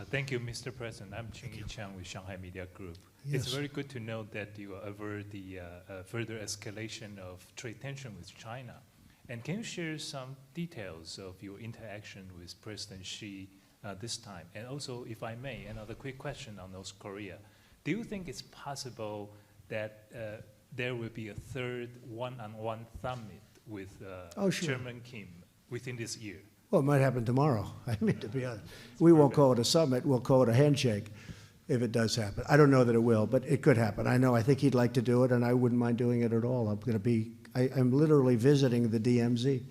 Thank you, Mr. President. I'm Qingyi Chang with Shanghai Media Group. Yes. It's very good to know that you avert the further escalation of trade tension with China. And can you share some details of your interaction with President Xi this time? And also, if I may, another quick question on North Korea. Do you think it's possible that there will be a third one-on-one summit with Chairman Kim within this year? Well, it might happen tomorrow. I mean, to be honest, we won't call it a summit. We'll call it a handshake if it does happen. I don't know that it will, but it could happen. I think he'd like to do it, and I wouldn't mind doing it at all. I'm literally visiting the DMZ.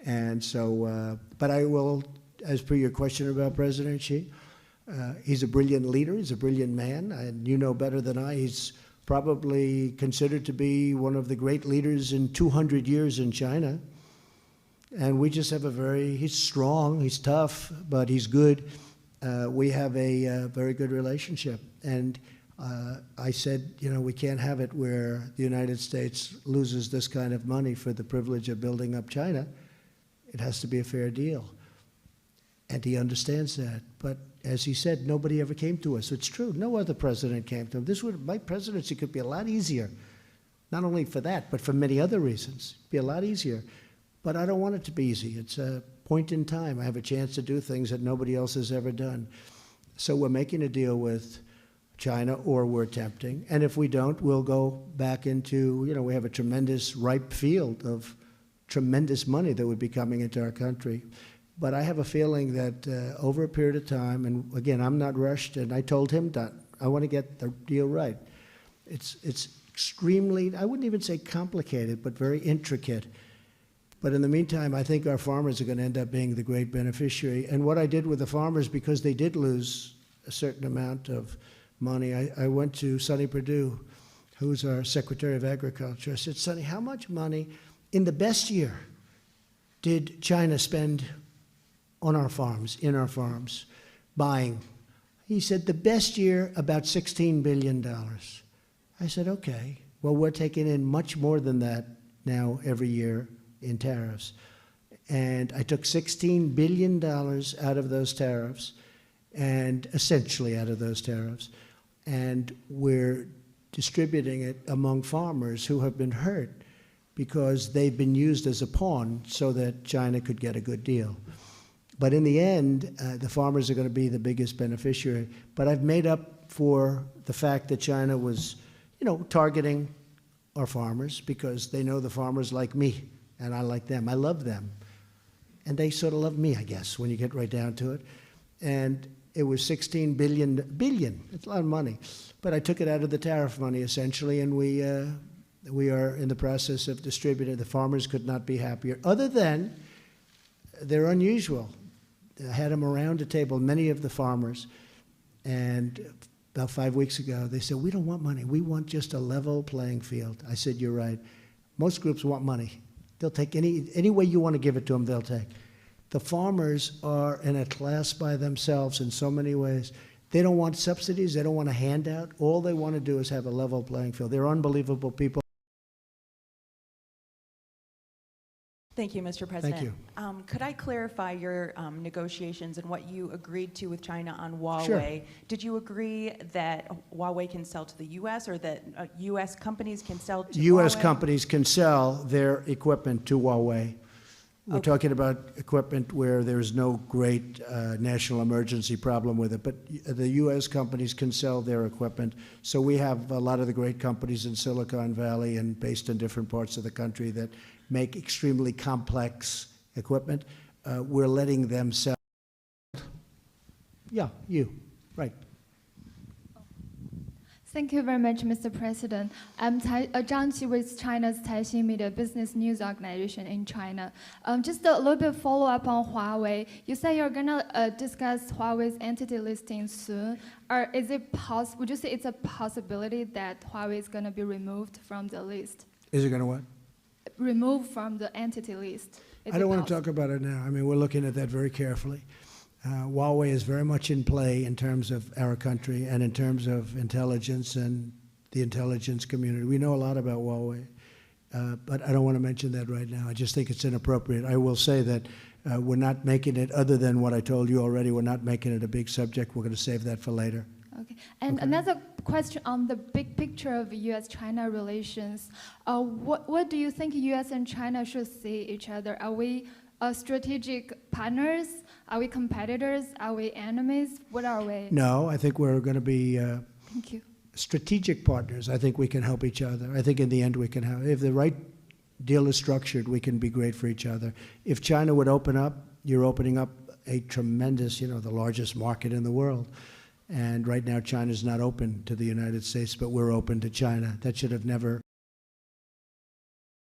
And so, but I will, as per your question about President Xi, he's a brilliant leader. He's a brilliant man. And you know better than I, he's probably considered to be one of the great leaders in 200 years in China. And we just have he's strong, he's tough, but he's good. We have a very good relationship. And I said, we can't have it where the United States loses this kind of money for the privilege of building up China. It has to be a fair deal. And he understands that. But as he said, nobody ever came to us. It's true. No other president came to him. My presidency could be a lot easier, not only for that, but for many other reasons. It'd be a lot easier. But I don't want it to be easy. It's a point in time. I have a chance to do things that nobody else has ever done. So we're making a deal with China, or we're attempting. And if we don't, we'll go back into, we have a tremendous ripe field of tremendous money that would be coming into our country. But I have a feeling that over a period of time, and again, I'm not rushed, and I told him that I want to get the deal right. It's extremely, I wouldn't even say complicated, but very intricate. But in the meantime, I think our farmers are going to end up being the great beneficiary. And what I did with the farmers, because they did lose a certain amount of money, I went to Sonny Perdue, who's our Secretary of Agriculture. I said, Sonny, how much money in the best year did China spend on our farms, in our farms, buying? He said, the best year, about $16 billion. I said, okay, well, we're taking in much more than that now every year in tariffs. And I took $16 billion out of those tariffs, and essentially out of those tariffs, and we're distributing it among farmers who have been hurt because they've been used as a pawn so that China could get a good deal. But in the end, the farmers are going to be the biggest beneficiary. But I've made up for the fact that China was, targeting our farmers because they know the farmers like me. And I like them. I love them. And they sort of love me, I guess, when you get right down to it. And it was $16 billion. It's a lot of money. But I took it out of the tariff money, essentially, and we are in the process of distributing. The farmers could not be happier, other than they're unusual. I had them around a table, many of the farmers, and about 5 weeks ago, they said, we don't want money. We want just a level playing field. I said, you're right. Most groups want money. They'll take any way you want to give it to them, they'll take. The farmers are in a class by themselves in so many ways. They don't want subsidies. They don't want a handout. All they want to do is have a level playing field. They're unbelievable people. Thank you, Mr. President. Thank you. Could I clarify your negotiations and what you agreed to with China on Huawei? Sure. Did you agree that Huawei can sell to the U.S. or that U.S. companies can sell to U.S. Huawei? companies can sell their equipment to Huawei. We're talking about equipment where there's no great national emergency problem with it, but the U.S. companies can sell their equipment. So we have a lot of the great companies in Silicon Valley and based in different parts of the country that make extremely complex equipment. We're letting them sell. Yeah, you, right. Thank you very much, Mr. President. I'm Zhang Qi with China's Caixin Media Business News Organization in China. Just a little bit follow up on Huawei. You say you're gonna discuss Huawei's entity listing soon. Would you say it's a possibility that Huawei is gonna be removed from the list? Is it gonna what? Removed from the entity list. I don't want to talk about it now. I mean, we're looking at that very carefully. Huawei is very much in play in terms of our country and in terms of intelligence and the intelligence community. We know a lot about Huawei, but I don't want to mention that right now. I just think it's inappropriate. I will say that We're not making it, other than what I told you already, we're not making it a big subject. We're going to save that for later. Okay. And another question on the big picture of U.S.-China relations. What do you think U.S. and China should see each other? Are we strategic partners? Are we competitors? Are we enemies? What are we? No, I think we're going to be Thank you. strategic partners. I think we can help each other. I think in the end we can help. If the right deal is structured, we can be great for each other. If China would open up, you're opening up a tremendous, the largest market in the world. And right now China's not open to the United States, but we're open to China. That should have never